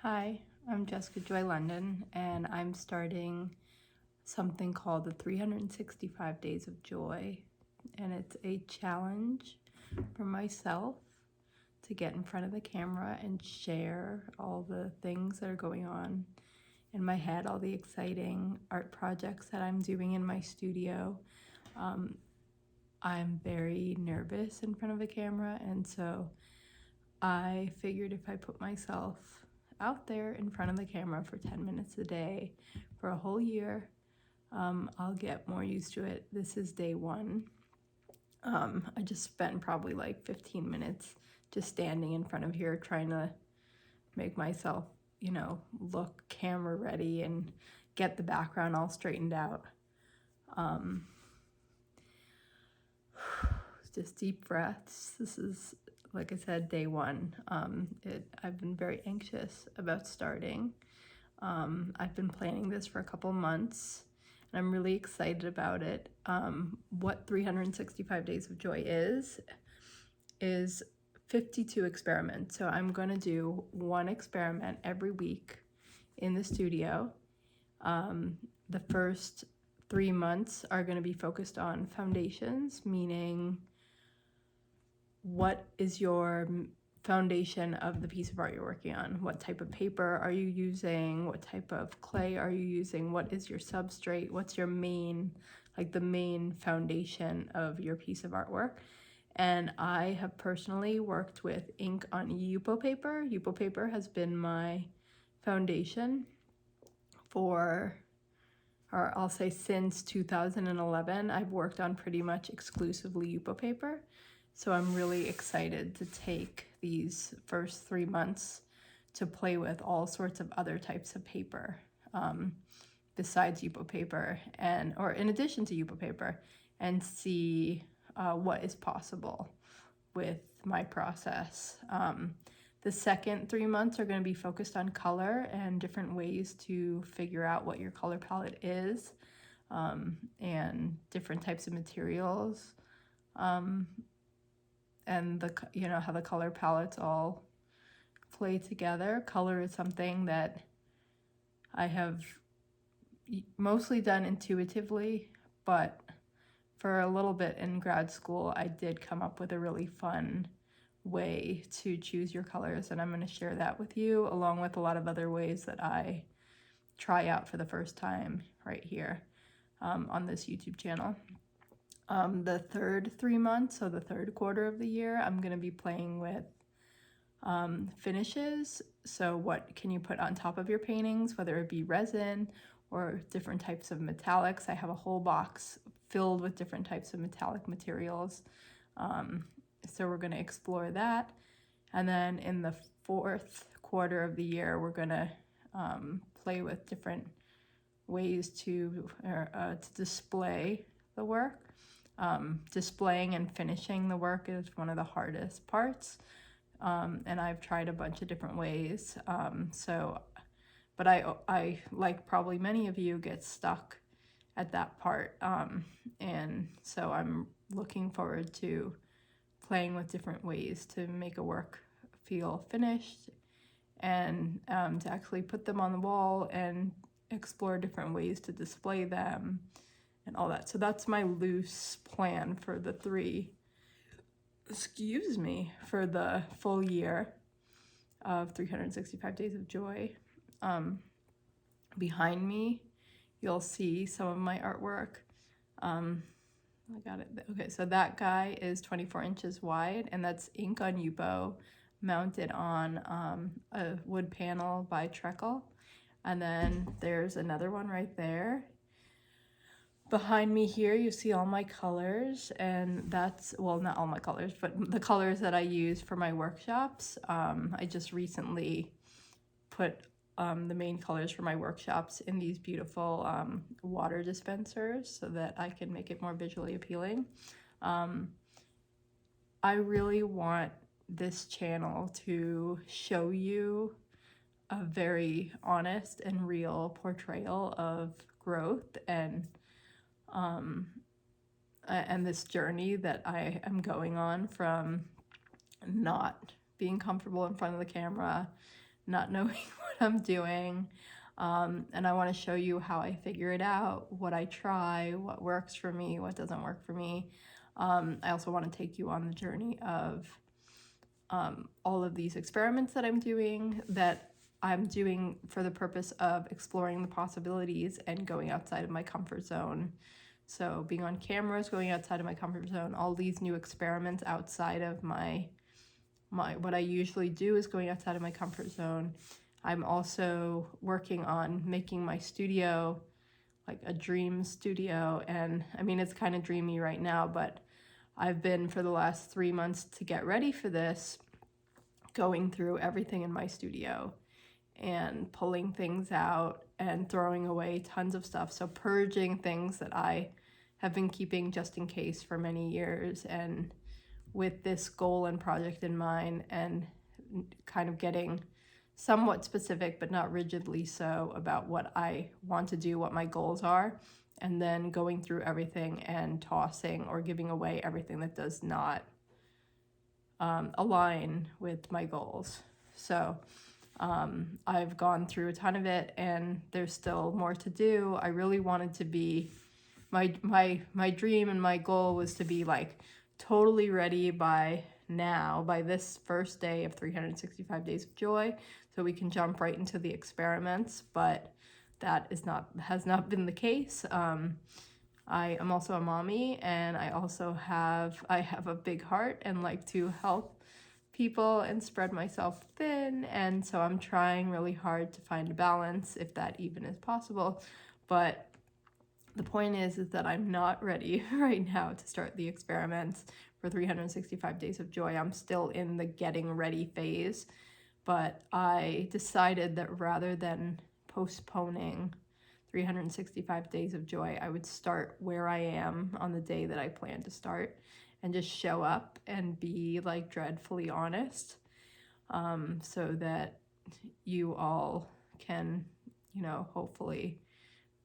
Hi, I'm Jessica Joy London, and I'm starting something called the 365 Days of Joy. And it's a challenge for myself to get in front of the camera and share all the things that are going on in my head, all the exciting art projects that I'm doing in my studio. I'm very nervous in front of a camera, and so I figured if I put myself out there in front of the camera for 10 minutes a day for a whole year, I'll get more used to it. This is day one. I just spent probably like 15 minutes just standing in front of here trying to make myself, look camera ready and get the background all straightened out. Just deep breaths. This is, like I said, day one. I've been very anxious about starting. I've been planning this for a couple months, and I'm really excited about it. What 365 Days of Joy is 52 experiments. So I'm going to do one experiment every week in the studio. The first 3 months are going to be focused on foundations, meaning what is your foundation of the piece of art you're working on? What type of paper are you using? What type of clay are you using? What is your substrate? What's your main, the main foundation of your piece of artwork? And I have personally worked with ink on Yupo paper. Yupo paper has been my foundation or I'll say since 2011. I've worked on pretty much exclusively Yupo paper. So I'm really excited to take these first 3 months to play with all sorts of other types of paper besides Yupo paper or in addition to Yupo paper, and see what is possible with my process. The second 3 months are going to be focused on color and different ways to figure out what your color palette is, and different types of materials. And how the color palettes all play together. Color is something that I have mostly done intuitively, but for a little bit in grad school, I did come up with a really fun way to choose your colors, and I'm going to share that with you, along with a lot of other ways that I try out for the first time right here on this YouTube channel. The third 3 months, so the third quarter of the year, I'm going to be playing with finishes. So what can you put on top of your paintings, whether it be resin or different types of metallics. I have a whole box filled with different types of metallic materials. So we're going to explore that. And then in the fourth quarter of the year, we're going to play with different ways to display the work. Displaying and finishing the work is one of the hardest parts, and I've tried a bunch of different ways. But I, like probably many of you, get stuck at that part, and so I'm looking forward to playing with different ways to make a work feel finished, and to actually put them on the wall and explore different ways to display them and all that. So that's my loose plan for the for the full year of 365 Days of Joy. Behind me, you'll see some of my artwork. I got it. Okay, so that guy is 24 inches wide, and that's ink on Yupo mounted on a wood panel by Treacle. And then there's another one right there. Behind me here, you see all my colors, and that's, well, not all my colors, but the colors that I use for my workshops. I just recently put the main colors for my workshops in these beautiful water dispensers so that I can make it more visually appealing. I really want this channel to show you a very honest and real portrayal of growth and this journey that I am going on from not being comfortable in front of the camera not knowing what I'm doing. And I want to show you how I figure it out, what I try, what works for me, what doesn't work for me. I also want to take you on the journey of all of these experiments that I'm doing for the purpose of exploring the possibilities and going outside of my comfort zone. So being on cameras, going outside of my comfort zone, all these new experiments outside of my what I usually do is going outside of my comfort zone. I'm also working on making my studio like a dream studio, and I mean, it's kind of dreamy right now, but I've been, for the last 3 months to get ready for this, going through everything in my studio and pulling things out and throwing away tons of stuff. So purging things that I have been keeping just in case for many years, and with this goal and project in mind, and kind of getting somewhat specific but not rigidly so about what I want to do, what my goals are, and then going through everything and tossing or giving away everything that does not align with my goals. So I've gone through a ton of it, and there's still more to do. I really wanted to be, my dream and my goal was to be like totally ready by this first day of 365 Days of Joy, so we can jump right into the experiments, but that has not been the case. I am also a mommy, and I have a big heart and like to help people and spread myself thin, and so I'm trying really hard to find a balance, if that even is possible. But the point is that I'm not ready right now to start the experiments for 365 Days of Joy. I'm still in the getting ready phase, but I decided that rather than postponing 365 Days of Joy, I would start where I am on the day that I plan to start, and just show up and be like dreadfully honest, so that you all can, hopefully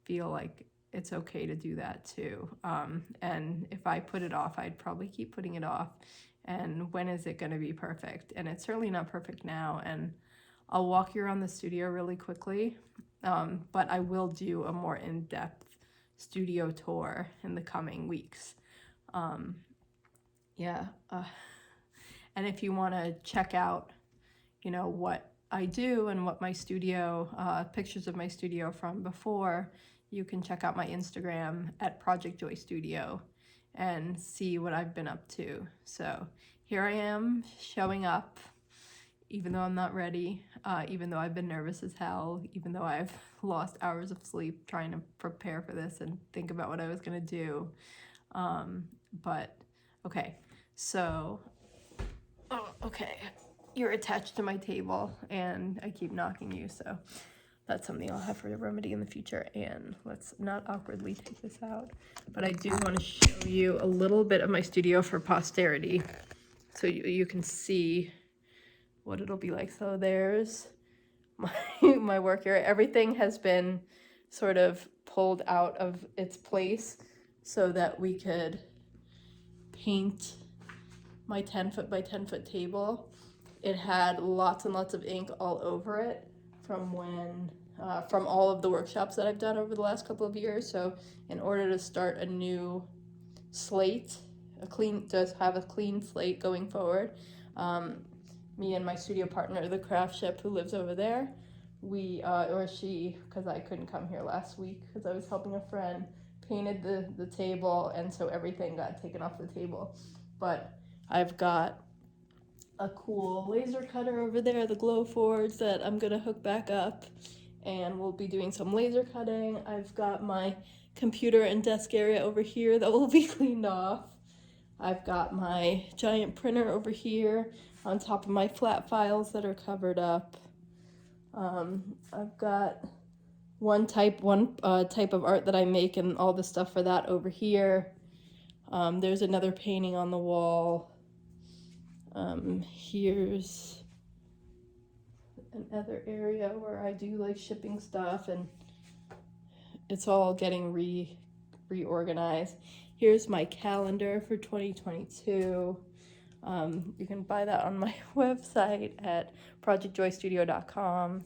feel like it's okay to do that too. And if I put it off, I'd probably keep putting it off. And when is it going to be perfect? And it's certainly not perfect now. And I'll walk you around the studio really quickly, but I will do a more in-depth studio tour in the coming weeks. And if you want to check out, what I do and what my studio, pictures of my studio from before, you can check out my Instagram at Project Joy Studio and see what I've been up to. So here I am showing up, even though I'm not ready, even though I've been nervous as hell, even though I've lost hours of sleep trying to prepare for this and think about what I was gonna do. But okay, so, okay, you're attached to my table and I keep knocking you, so that's something I'll have for a remedy in the future. And let's not awkwardly take this out. But I do want to show you a little bit of my studio for posterity, so you can see what it'll be like. So there's my work area. Everything has been sort of pulled out of its place so that we could paint my 10-foot by 10-foot table. It had lots and lots of ink all over it from all of the workshops that I've done over the last couple of years. So in order to start a new slate, have a clean slate going forward, me and my studio partner, the craft chef who lives over there, because I couldn't come here last week because I was helping a friend, painted the table, and so everything got taken off the table. But I've got a cool laser cutter over there, the Glowforge, that I'm gonna hook back up, and we'll be doing some laser cutting. I've got my computer and desk area over here that will be cleaned off. I've got my giant printer over here on top of my flat files that are covered up. I've got one type of art that I make, and all the stuff for that over here. There's another painting on the wall. Here's another area where I do like shipping stuff, and it's all getting reorganized. Here's my calendar for 2022. You can buy that on my website at projectjoystudio.com.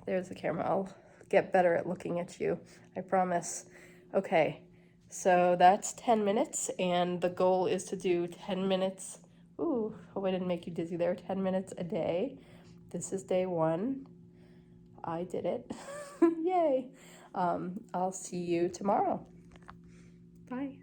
There's the camera. I'll get better at looking at you, I promise. Okay, so that's 10 minutes, and the goal is to do 10 minutes. Ooh, hope I didn't make you dizzy there. 10 minutes a day. This is day 1. I did it. Yay. I'll see you tomorrow. Bye.